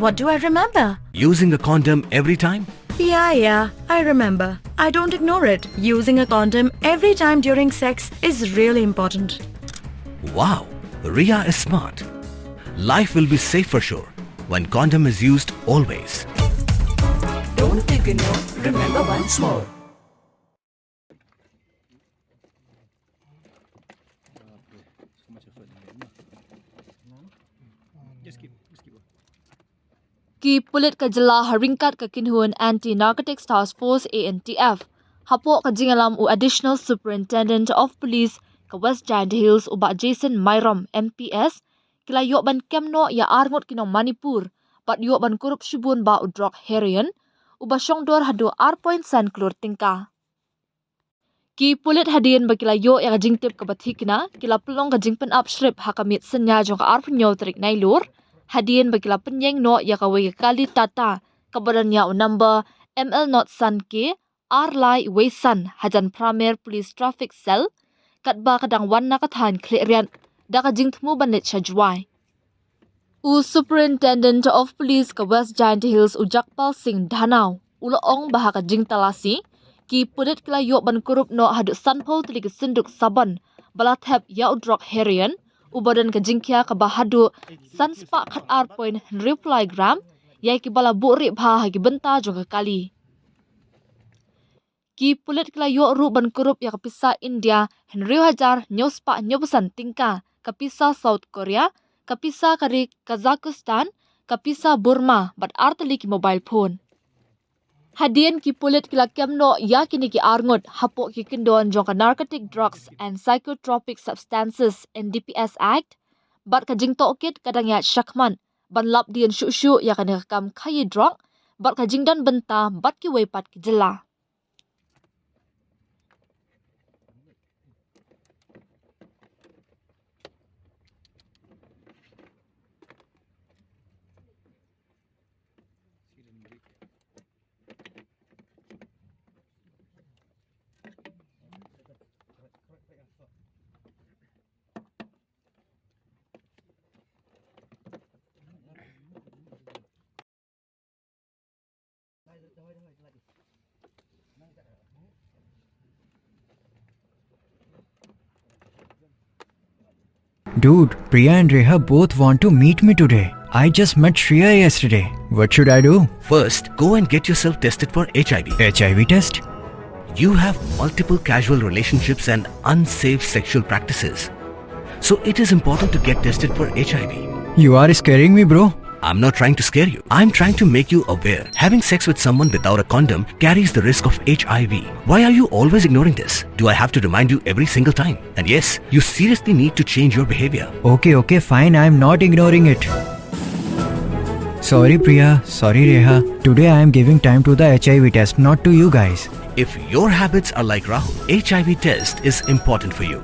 What do I remember? Using a condom every time? Yeah, I remember. I don't ignore it. Using a condom every time during sex is really important. Wow, Ria is smart. Life will be safe for sure when condom is used always. Don't ignore, remember once more. Ki pulit ka jela haringkat ka kinhun Anti-Narcotics Task Force ANTF. Hapo ka jingalam u Additional Superintendent of Police ka West Giant Hills uba Jason Myrom MPS kila yok ban kemno ya arngot kinong Manipur bat yok ban kurup shibun ba u drug heroin uba syongdor hadu R.San klur tingka. Ki pulit hadin ba kila yok ya kajingtip ka bathikna kila pelong kajingpen up shrip hakamit senya jong ka arpunyo trik nailur hadin bagila penyeng no ya kawe kali tata kabarannya number ML not san ke Arlai Wesan hajan Pramer Police Traffic Cell katba kadang wanna kathan klerian da kajing tmu banit sajwai u Superintendent of Police ka West Giant Hills Ujakpal Singh Dhanau uloong baha kajing talasi ki pulit kala yok ban kurup no hadu sanpau tlik sinduk saban balathep ya udrok heroin ubadan kajingkia ka bahadu sanspa khat R.Henry gram yai ki bala buri bha ki benta jong kali ki pulit kala yo ru ban kurup ya kapisa India Henry Hajar nyospa nyobusan tingka kapisa South Korea kapisa kari Kazakhstan kapisa Burma bat artali ki mobile phone hadian ki pulit kila kemno ya kini ki arngot hapo ki kindon jong Narcotic Drugs and Psychotropic Substances NDPS Act bat kajing tokit kadang ya syakman ban lap dian syu ya kan rekam khayi drug bat kajing dan benta bat ki wepat ki jela Dude, Priya and Reha both want to meet me today. I just met Shreya yesterday. What should I do? First, go and get yourself tested for HIV. HIV test? You have multiple casual relationships and unsafe sexual practices. So it is important to get tested for HIV. You are scaring me, bro. I'm not trying to scare you. I'm trying to make you aware. Having sex with someone without a condom carries the risk of HIV. Why are you always ignoring this? Do I have to remind you every single time? And yes, you seriously need to change your behavior. Okay, fine. I'm not ignoring it. Sorry, Priya. Sorry, Reha. Today I am giving time to the HIV test, not to you guys. If your habits are like Rahul, HIV test is important for you.